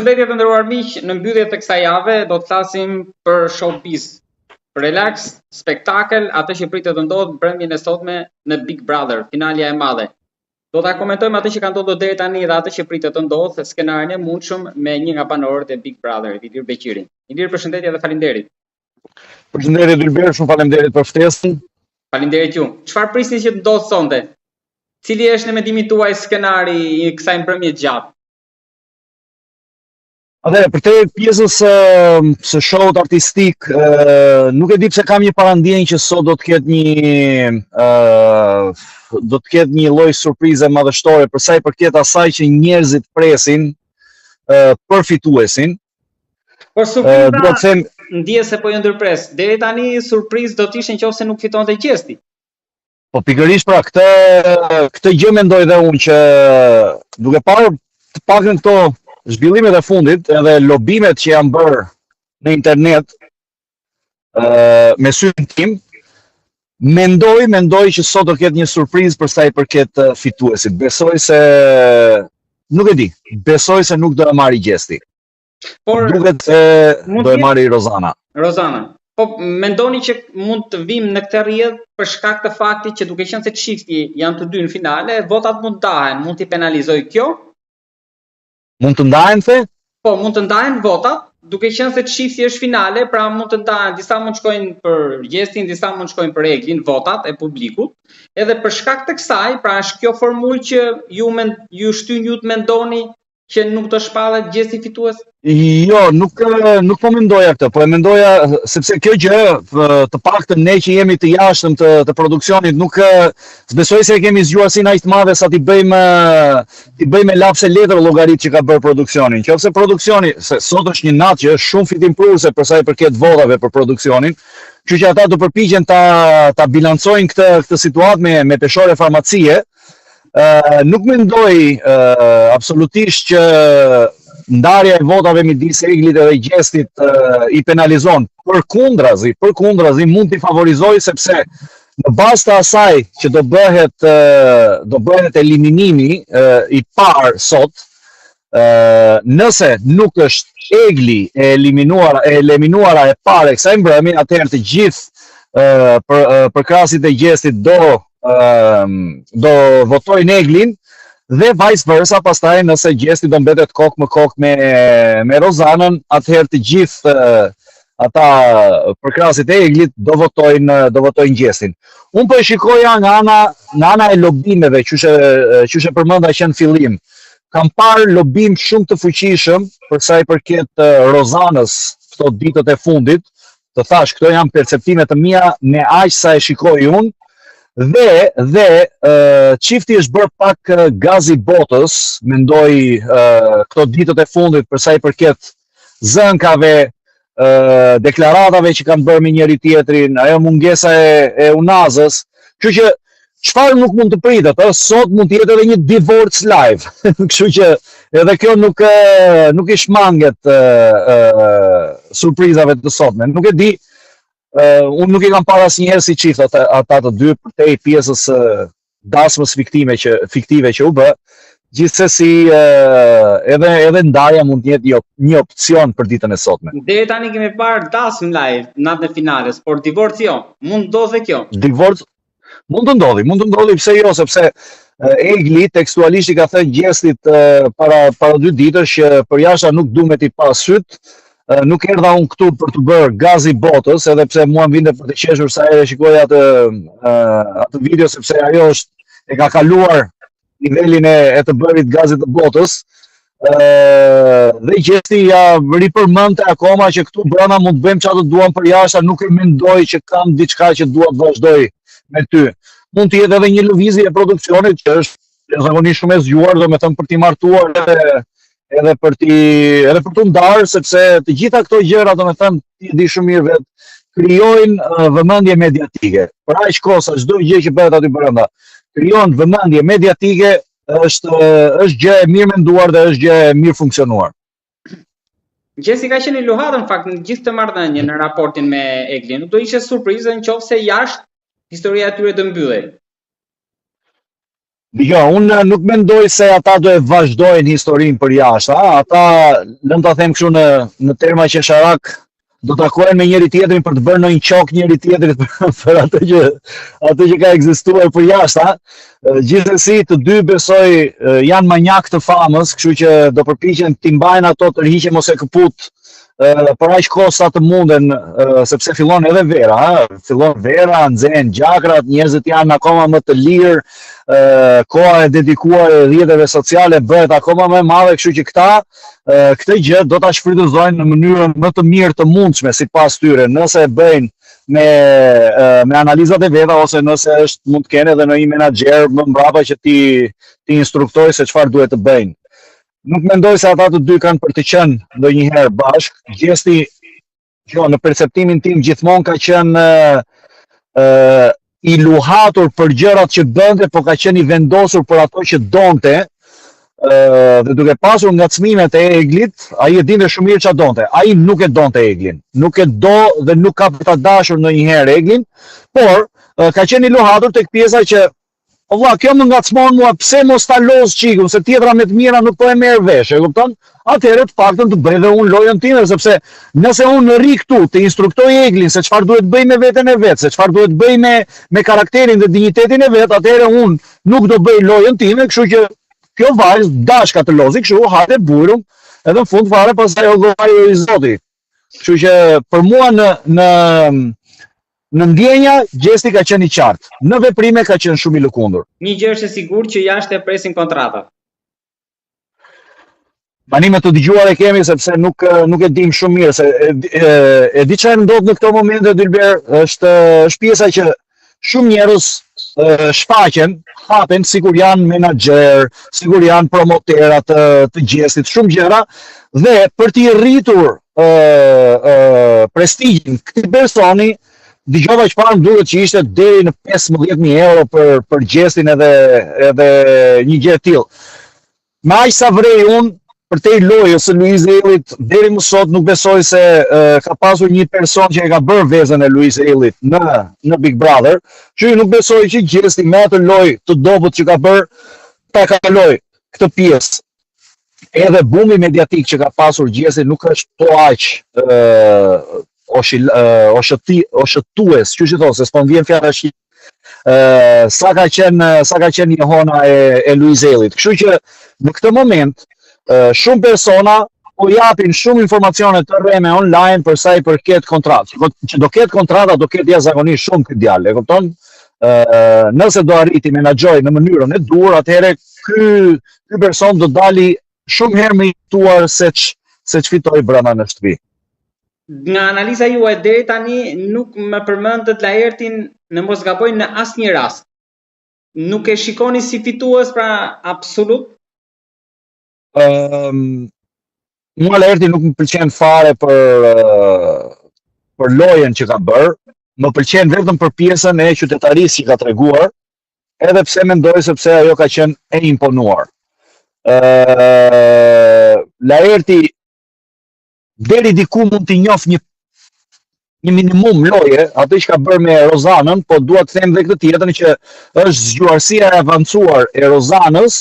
Përshëndetje të nderuar miq, në mbyllje të kësaj jave do të flasim për showbiz, për relax, spektakel, atë që pritet të ndodhë brendin e sotme në Big Brother, finalja e madhe. Do ta komentojmë atë që ka ndodhur deri tani dhe atë që pritet të ndodhë, skenarin e mundshëm me një nga banorët e Big Brother, Ilir Beqirin. Ilir, përshëndetje dhe faleminderit. Përshëndetje Dilber, shumë faleminderit për ftesën. Faleminderit ju. Çfarë prisni që të ndodhë sonte? Cili është në mendimin tuaj skenari i kësaj mbrëmje gjatë? Për te pjesës së showt artistik, nuk e di pse kam një parandjenjë që sot do të ketë një lloj surprize madhështore për sa i përket asaj që njerëzit presin për fituesin. Por surpriza ndjes se po ju ndërpres. Deri tani surprizë do të ishin nëse nuk fitonte gjesti. Po pikërisht pra këtë gjë mendoj dhe unë që duke parë të paktën këto zhvillimet e fundit edhe lobimet që janë bërë në internet me syrin tim, mendoj që sot do ketë një surprizë për sa i përket fituesit. Besoj se nuk do e marri gjesti. Duket se do e marri Rozana. Po mendoni që mund të vim në këtë rrjedhë për shkak të faktit që duke qenë se çifti janë të dy në finale, votat mund ndahen, mund t'i penalizoj kjo? Mund të ndahen the? Po, mund të ndahen votat, duke qenë se çifti është finale, pra mund të ndahen, disa mund shkojnë për gjestin, disa mund shkojnë për Eglin, votat e publikut. Edhe për shkak të kësaj, pra është kjo formulë që ju shtyn ju të mendoni që nuk do shpallet gjesti fitues? Jo, nuk po mendoja këtë, po e mendoja sepse kjo gjë, të paktën ne që jemi të jashtëm të produksionit, nuk besoj se e kemi zgjuar si aq të madhe sa t'i bëjmë lapse letër llogarit që ka bërë produksioni. Nëse produksioni, se sot është një natë që është shumë fitimpruese për sa i përket votave për produksionin, kështu që ata do përpiqen ta bilancojnë këtë situatë me peshore farmacie. Nuk mendoj absolutisht që ndarja e votave midis Eglit dhe gjestit i penalizon. Përkundrazi mund t'i favorizoj sepse në bazë të asaj që do bëhet eliminimi i parë sot, nëse nuk është Egli e eliminuara e parë e kësaj mbrëmje, atëherë të gjithë përkrasit e gjestit do votojnë Eglin dhe vice versa, pastaj nëse gjesti do mbetet kokë më kokë me Rozanën, atëherë të gjithë ata përkrasit e Eglit do votojnë gjestin. Unë po e shikoja nga ana e lobimeve, që e përmenda që në fillim. Kam parë lobim shumë të fuqishëm për sa i përket Rozanës këto ditët e fundit. Të thash, këto janë perceptimet të mia me aq sa e shikoj unë. Dhe çifti është bërë pak gazi botës, mendoj këto ditët e fundit për sa i përket zënkave, deklaratave që kanë bërë me njëri tjetrin, ajo mungesa e Unazës, kështu që çfarë nuk mund të pritet, sot mund të jetë edhe një divorce live. Kështu që edhe kjo nuk i shmanget surprizave të sotme. Nuk e di. Unë nuk i kam parë asnjëherë si çift ata të dy për te pjesës dasmës fiktive që u bë. Gjithsesi edhe ndarja mund të jetë një opcion për ditën e sotme. Deri tani kemi parë dasmë live natën e finales, por divorci jo. Mund ndodhe kjo? Divorc mund të ndodhi, pse jo, sepse Egli tekstualisht i ka thënë gjestit para 2 ditësh që përjashta nuk duhet i pas syt. Nuk erdha unë këtu për të bërë gazi botës, edhe pse mua më vinte për të qeshur sa herë shikoja atë video, sepse ajo e ka kaluar nivelin e të bërit gazit të botës. Dhe gjesti ja ripërmendte akoma që këtu brenda mund të bëjmë çfarë duam për jashtë, nuk e mendoj që kam diçka që dua të vazhdoj me ty. Mund të jetë edhe një lëvizje e produksionit që është zakonisht shumë e zgjuar, domethënë për t'i martuar edhe për të ndarë, sepse të gjitha këto gjëra, domethënë, ti di shumë mirë vetë, krijojnë vëmendje mediatike. Për aq kohë sa çdo gjë që bëhet aty brenda krijon vëmendje mediatike, është gjë e mirë menduar dhe është gjë e mirë funksionuar. Gjesi ka qenë i luhatur në fakt në gjithë të marrëdhënien në raportin me Eglin. Nuk do ishte surprizë nëse jashtë historia e tyre të mbyllej. Dgjoj, unë nuk mendoj se ata do e vazhdojnë historinë për jashtë, ata lëm ta them kështu në terma qesharak do takohen me njëri tjetrin për të bërë ndonjë qok njëri tjetrit për atë që ka ekzistuar për jashtë, Gjithsesi të dy besoj janë manjak të famës, kështu që do përpiqen t'i mbajnë ato të rhiqen mos e kaput për aq kohë sa të munden, sepse fillon edhe vera, fillon vera, nxehen gjakrat, njerëzit janë akoma më të lirë, koha e dedikuar rrjeteve sociale bëhet akoma më e madhe, kështu që këtë gjë do ta shfrytëzojnë në mënyrën më të mirë të mundshme sipas tyre, nëse e bëjnë me analizat e veta ose nëse mund të kenë edhe në një menaxher më mbrapa që ti instruktoj se çfarë duhet të bëjnë. Nuk mendoj se ata të dy kanë për të qenë ndonjëherë bashkë. Gjesti, në perceptimin tim gjithmonë ka qenë i luhatur për gjërat që bënte, po ka qenë i vendosur për ato që donte, dhe duke pasur ngacmimet e Eglit, ai e dinte shumë mirë çfarë donte. Ai nuk e donte Eglin, nuk e do dhe nuk ka për ta dashur ndonjëherë Eglin, por ka qenë i luhatur tek pjesa që valla, kjo më ngacmon mua, pse mos ta lodh çikun, se tjetra me të mira nuk po e merr vesh, e kupton? Atëherë të paktën të bëj dhe unë lojën time, sepse nëse unë rri këtu të instruktoj Eglin se çfarë duhet bëj me veten e vet, se çfarë duhet bëj me karakterin dhe dinjitetin e vet, atëherë unë nuk do bëj lojën time, kështu që kjo vajzë dashka të lozi kështu, hate burun, edhe në fund fare pastaj o llogari i Zotit. Kështu që për mua në ndjenja gjesti ka qenë i qartë, në veprime ka qenë shumë i lëkundur. Një gjë është e sigurt që jashtë e presin kontratat. Tani me të dëgjuar e kemi sepse nuk e dim shumë mirë se e di çfarë ndodh në këto momente, Dilber, është pjesa që shumë njerëz shfaqen, hapen sikur janë menaxher, sikur janë promotera të gjestit, shumë gjëra, dhe për t'i rritur prestigjin këtij personi, dëgjova çfarë më duket që ishte deri në 15.000 euro për gjestin edhe një gjë e tillë. Me aq sa vrej unë për te lojës së Luiz Ellit, deri më sot nuk besoj se ka pasur një person që e ka bërë vezën e Luiz Ellit në Big Brother, që nuk besoj që gjesti me atë lojë të dobët që ka bërë, ta kaloj këtë pjesë. Edhe bumi mediatik që ka pasur gjesti nuk është po aq oshëtues, që thos, se s'po vjen fjala shqip. Sa ka qenë një hona e Luiz Ellit. Kështu që në këtë moment shumë persona po japin shumë informacione të rreme online për sa i përket kontratë. Që do ketë kontrata, do ketë jashtëzakonisht shumë këtë djalë, e kupton? Nëse do arriti menaxhoj në mënyrën e duhur, atëherë ky person do dali shumë herë më i tuar se ç'fitoi brenda në shtëpi. Nga analiza juaj deri tani nuk më përmendët Laertin, në mos gaboj, në asnjë rast. Nuk e shikoni si fitues pra absolut? Mua Laerti nuk më pëlqen fare për lojën që ka bërë, më pëlqen vetëm për pjesën e qytetarisë që ka treguar, edhe pse mendoj sepse ajo ka qenë e imponuar. Laerti deri diku mund t'i njoh një minimum loje, atë që ka bërë me Rozanën, po dua të them dhe këtë tjetër që është zgjuarësia e avancuar e Rozanës,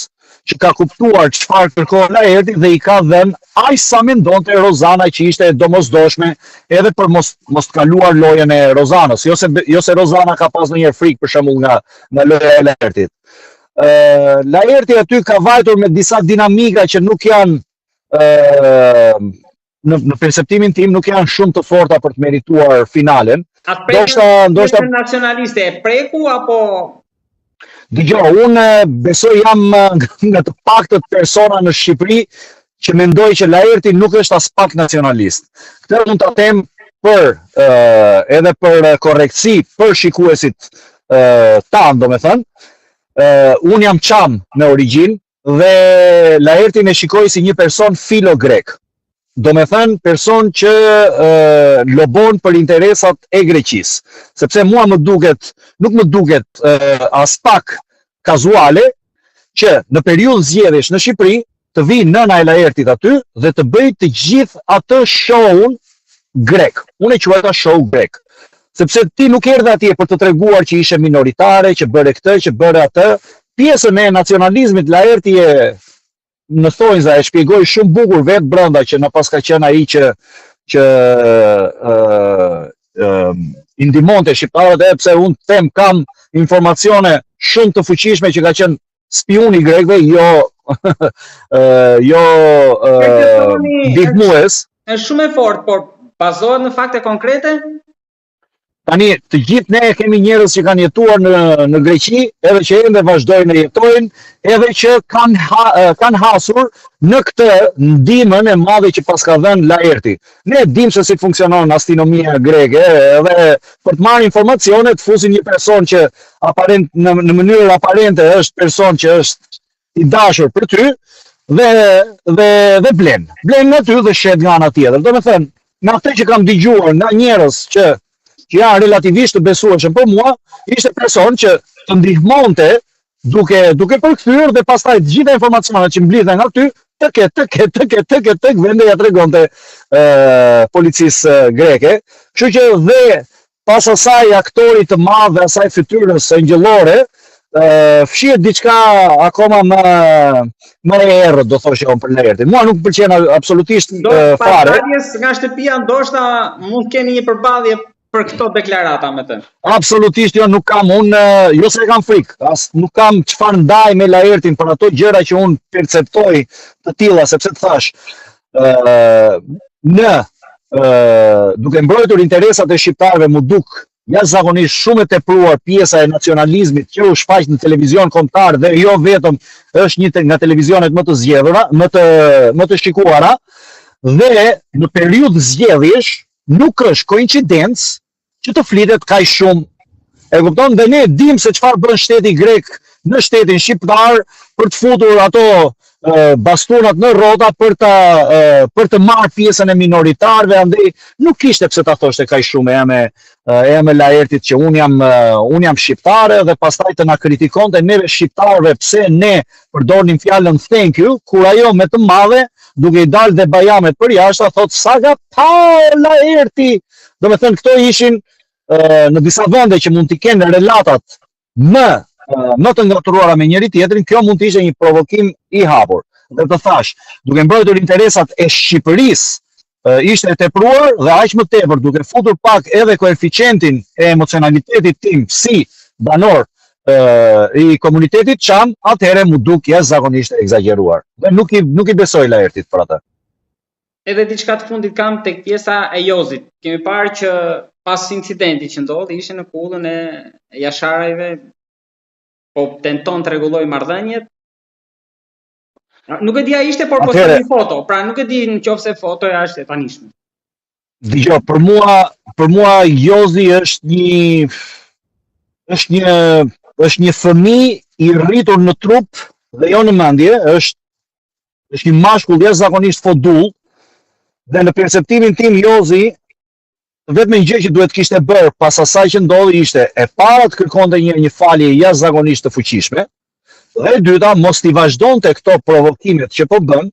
që ka kuptuar çfarë kërkon Laerti dhe i ka dhënë aq sa mendonte Rozana që ishte e domosdoshme edhe për mos të kaluar lojën e Rozanës. Jo se Rozana ka pas ndonjëherë frikë për shembull nga loja e Laertit. Laerti aty ka vajtur me disa dinamika që nuk janë në perceptimin tim nuk janë shumë të forta për të merituar finalen. Ndoshta nacionaliste e preku apo dëgjoj, unë besoj jam nga të paktët persona në Shqipëri që mendoj që Laerti nuk është as pak nacionalist. Këtë mund ta them edhe për korrektësi për shikuesit tanë, domethënë. Unë jam çam në origjinë dhe Laertin e shikoj si një person filo-grek. Do me thënë person që lobon për interesat e Greqisë. Sepse mua nuk më duket as pak kazuale që në periudhë zgjedhjesh në Shqipëri të vi nëna e Laertit aty dhe të bëj të gjithë atë show-un grek. Unë e quaj ta show grek. Sepse ti nuk erdhe atje për të treguar që ishe minoritare, që bëre këtë, që bëre atë, pjesën e nacionalizmit Laerti në thonjza e shpjegoi shumë bukur vetë brenda që na pas ka qenë ai që i ndihmonte shqiptarët, edhe pse unë them kam informacione shumë të fuqishme që ka qenë spiun i grekëve, jo ndihmues. Është shumë e fortë, por bazohet në fakte konkrete? Tani, të gjithë ne kemi njerëz që kanë jetuar në Greqi, edhe që ende vazhdojnë të jetojnë, edhe që kanë hasur në këtë ndihmën e madhe që pas ka dhënë Laerti. Ne dimë se si funksionon astronomia greke, edhe për të marrë informacione të fusin një person që në mënyrë aparente është person që është i dashur për ty dhe blen në ty dhe shet nga ana tjetër. Domethënë, nga atë që kam dëgjuar nga njerëz që janë relativisht të besueshëm për mua, ishte person që të ndihmonte duke përkthyer dhe pastaj të gjitha informacionet që mblidhen nga ty, tek vende ja tregonte policisë greke. Kështu që dhe pas asaj aktorit të madh dhe asaj fytyrës angjëllore, fshihet diçka akoma më e errët, do thoshë unë për Laertin. Mua nuk pëlqen absolutisht fare. Nga shtëpia ndoshta mund të keni një përballje për këto deklarata me të. Absolutisht jo, nuk kam unë, jo se kam frikë, nuk kam çfarë ndaj me Laertin për ato gjëra që unë perceptoj të tilla, sepse të thash, duke mbrojtur interesat e shqiptarëve mu duk jashtëzakonisht shumë e tepruar pjesa e nacionalizmit që u shfaq në televizion kombëtar dhe jo vetëm është një nga televizionet më të zgjedhura, më të shikuara, dhe në periudhë zgjedhjesh nuk është koincidencë që të flitet kaq shumë. E kupton? Dhe ne dim se çfarë bën shteti grek në shtetin shqiptar për të futur ato bastonat në rrota për të marrë pjesën e minoritarëve, andaj nuk kishte pse ta thoshte kaq shumë e Laertit që un jam shqiptare dhe pastaj të na kritikonte neve shqiptarëve pse ne përdornim fjalën thank you, kur ajo me të madhe duke i dalë dhe bajamet për jashtë, thot sa ka pa Laerti. Domethënë këto ishin në disa vende që mund t'i kenë relatat më të ngatuara me njëri tjetrin, kjo mund të ishte një provokim i hapur. Dhe të thash, duke mbrojtur interesat e Shqipërisë, ishte e tepruar dhe aq më tepër duke futur pak edhe koeficientin e emocionalitetit tim si banor i komunitetit çam, atëherë mu duk jashtëzakonisht e egzageruar. Dhe nuk i besoj Laertit për atë. Edhe diçka të fundit kam tek pjesa e Jozit. Kemi parë që pas incidentit që ndodhi, ishte në kullën e jasharajve, po tenton të rregulloj marrëdhëniet. Nuk e di a ishte, por po një foto, pra nuk e di nëse fotoja është e tanishme. Dgjoj, për mua Jozi është një fëmijë i rritur në trup dhe jo në mendje, është një mashkull jashtëzakonisht fodull, dhe në perceptimin tim Jozi vetëm një gjë që duhet kishte bërë pas asaj që ndodhi ishte e para të kërkonte një falje jashtëzakonisht të fuqishme, dhe e dyta mos t'i vazhdonte këto provokimet që po bën,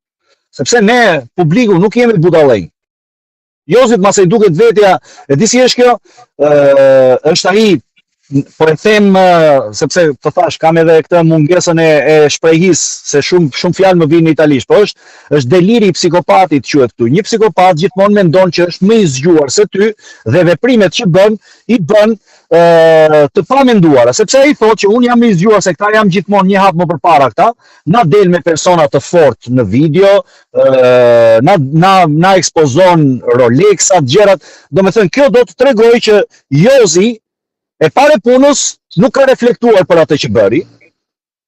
sepse ne publiku nuk jemi budallëj. Jozit mas e duket vetja, e di si është kjo, është ai, po e them sepse të thash kam edhe këtë mungesën e shprehis se shumë fjalë më vinë në italisht, po është deliri i psikopatit quhet këtu. Një psikopat gjithmonë mendon që është më i zgjuar se ty dhe veprimet që bën i bën të pamenduara, sepse ai thotë që unë jam i zgjuar se këta jam gjithmonë një hap më përpara këta, na del me persona të fortë në video, na ekspozon Rolexat, gjërat. Domethënë kjo do të tregojë që Jozi e pare punës nuk ka reflektuar për atë që bëri,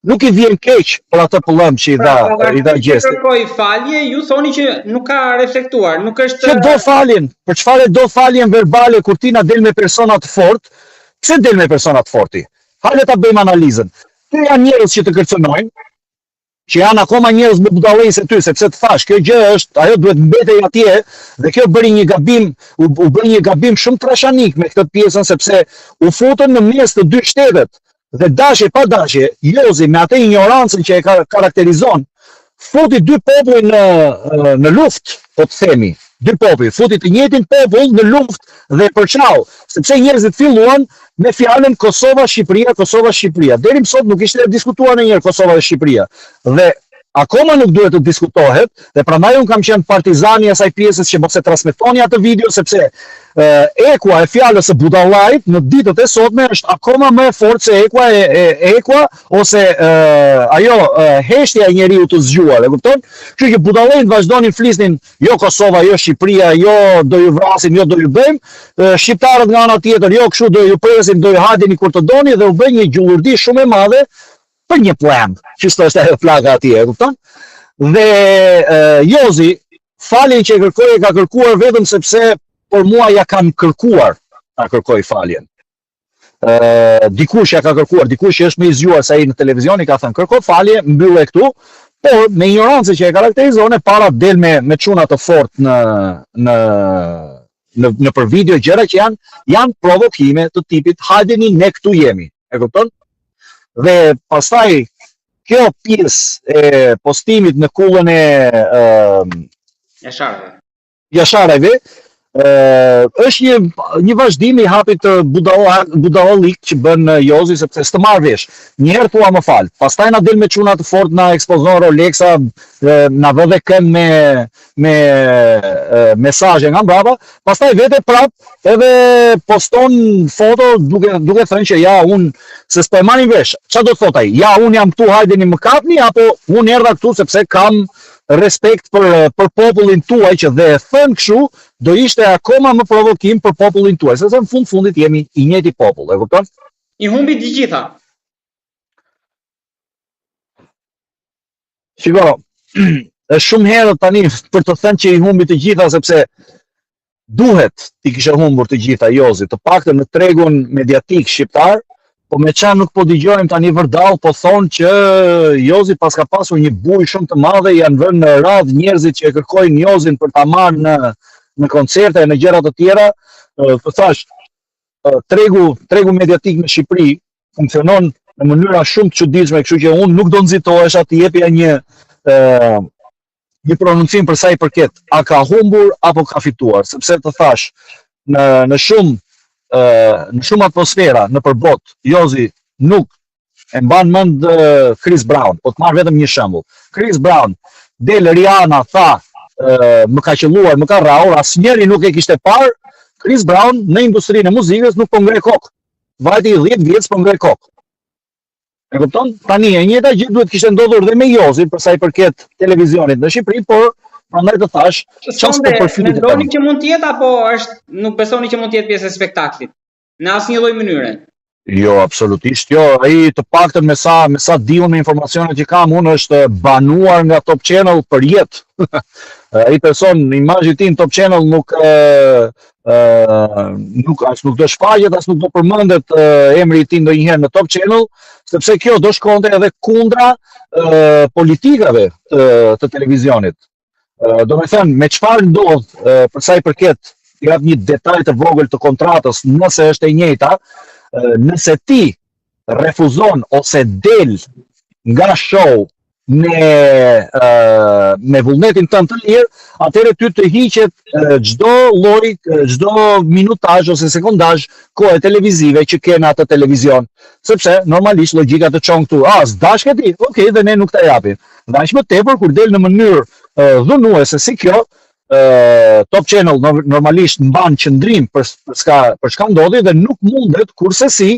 nuk i vjen keq për atë pëllëm që i dha gjesti. Kërkoi falje, ju thoni që nuk ka reflektuar, nuk është... Që do faljen, për çfarë do faljen verbale kur ti na del me persona të fortë? Pse del me persona të forti? Hajde ta bëjmë analizën. Këto janë njerëz që të kërcënojnë, që janë akoma njerëz më budallëj se ty, sepse të thash, kjo gjë është, ajo duhet mbetej atje, dhe kjo bëri një gabim, u bëri një gabim shumë trashanik me këtë pjesën, sepse u futën në mes të dy shtetet, dhe dashje pa dashje, Jozi me atë ignorancën që e karakterizon, futi dy popull në luftë, po të themi, dy popull, futi të njëjtin popull në luftë dhe përçau, sepse njerëzit filluan me fjalën Kosova-Shqipëria, Kosova-Shqipëria. Deri më sot nuk ishte diskutuar ndonjëherë Kosova dhe Shqipëria. Dhe akoma nuk duhet të diskutohet, dhe prandaj unë kam qenë partizani i asaj pjesës që mos e transmetoni atë video, sepse ekua e fjalës së budallait në ditët e sotme është akoma më e fortë se ekua ose ajo heshtja e njeriu të zgjuar, e kupton? Kështu që budallënit vazhdonin flisnin jo Kosova, jo Shqipëria, jo do ju vrasim, jo do ju bëjmë, shqiptarët nga ana tjetër, jo kështu do ju presim, do ju hajeni kur të doni, dhe u bë një gjullurdi shumë e madhe për një plan, që është ajo flaka atje, e kupton? Dhe Jozi, faljen që e kërkoi e ka kërkuar vetëm sepse por mua ja kam kërkuar ta kërkoj faljen. Dikush ja ka kërkuar, dikush që është më i zgjuar se ai në televizion i ka thënë kërko falje, mbyllë këtu, por me ignorancën që e karakterizon e para del me çuna të fortë në për video gjëra që janë provokime të tipit hajdeni ne këtu jemi, e kupton? Dhe pastaj kjo pjesë e postimit në kullën e Jashareve është një vazhdim i hapit të budallik që bën Jozi, sepse s'të marr vesh. Njëherë thua më fal, pastaj na del me çuna të fortë, na ekspozon Rolexa, na vë dhe këm me mesazhe nga mbrapa, pastaj vete prap edhe poston foto duke thënë që ja unë se s'po e marrin vesh. Çfarë do të thotë ai? Ja unë jam këtu, hajdeni më kapni, apo unë erdha këtu sepse kam respekt për popullin tuaj, që dhe e thënë kështu do ishte akoma më provokim për popullin tuaj, sepse në fundit jemi i njëjti popull, e kupton? I humbi të gjitha. Shiko, është shumë herë tani për të thënë që i humbi të gjitha, sepse duhet ti kishe humbur të gjitha, Jozi, të paktën në tregun mediatik shqiptar. Po me çfarë nuk po dëgjojmë tani vërdall, po thonë që Jozi pas ka pasur një buj shumë të madhe, janë vënë në radhë njerëzit që e kërkojnë Jozin për ta marrë në koncerte e në gjëra të tjera. Të thash, tregu mediatik në Shqipëri funksionon në mënyra shumë të çuditshme, kështu që unë nuk do nxitohesha të jepja një prononcim për sa i përket a ka humbur apo ka fituar, sepse të thash, në shumë atmosfera në përbot, Jozi nuk e mban mend Chris Brown, po të marr vetëm një shembull. Chris Brown, del Rihanna tha, më ka qelluar, më ka rrahur, asnjëri nuk e kishte parë. Chris Brown në industrinë e muzikës nuk po ngre kokë. Vajti 10 vjet po ngre kokë. E kupton? Tani e njëjta gjë duhet kishte ndodhur dhe me Jozin për sa i përket televizionit në Shqipëri, por prandaj të thash, çfarë po përfitet. Mendoni që mund të jetë apo nuk besoni që mund të jetë pjesë e spektaklit? Në asnjë lloj mënyre. Jo, absolutisht jo. Ai të paktën me sa diun me informacionet që kam unë është banuar nga Top Channel për jetë. Ai person, imazhi i tij në Top Channel nuk do shfaqet, as nuk do përmendet emri i tij ndonjëherë në Top Channel, sepse kjo do shkonte edhe kundra politikave të televizionit. Do me thënë, me çfarë ndodh për sa i përket, jap një detaj të vogël të kontratës, nëse është e njëjta, nëse ti refuzon ose del nga show me vullnetin tënd të lirë, atëherë ty të hiqet çdo lloj, çdo minutazh ose sekondazh kohë televizive që ke në atë televizion. Sepse normalisht logjika të çon këtu, s'dashke ti, okay, dhe ne nuk ta japim. Dhe aq më tepër kur del në mënyrë dhunuese si kjo, Top Channel normalisht mban qëndrim për çka ndodhi dhe nuk mundet kurse si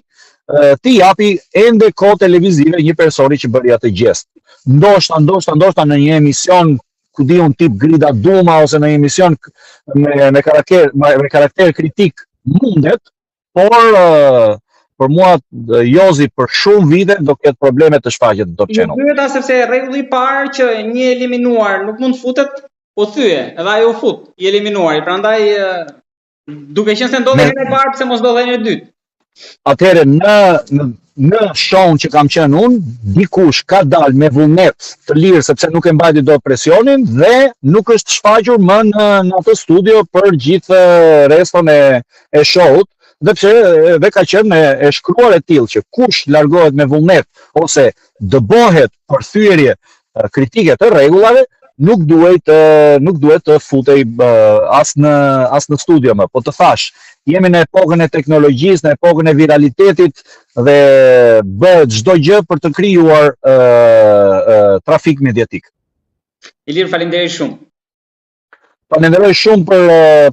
ti japi ende kohë televizive një personi që bëri atë gjest. Ndoshta në një emision ku di un tip Grida Duma ose në një emision me karakter kritik mundet, por për mua Jozi për shumë vite do ketë probleme të shfaqet në Top Channel. Pyeta sepse rregulli i parë që një eliminuar nuk mund futet, po thye, edhe ai u fut, i eliminuari. Prandaj duke qenë se ndodhej në e parë, pse mos ndodhej në e dytë? Atëherë në show që kam qenë unë, dikush ka dalë me vullnet të lirë sepse nuk e mbajti dot presionin dhe nuk është shfaqur më në atë studio për gjithë reston e showut, dhe ka qenë e shkruar e tillë që kush largohet me vullnet ose dëbohet për thyerje kritike të rregullave, nuk duhet të futej as në studio më, po të thash, jemi në epokën e teknologjisë, në epokën e viralitetit dhe bëhet çdo gjë për të krijuar trafik mediatik. Ilir, faleminderit shumë. Falenderoj shumë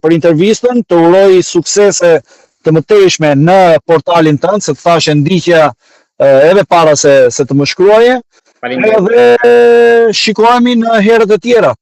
për intervistën, të uroj suksese të mëtejshme në portalin tënd, se të thashë ndiqja edhe para se të më shkruaje. Faleminderit. Edhe shikohemi në herët e tjera.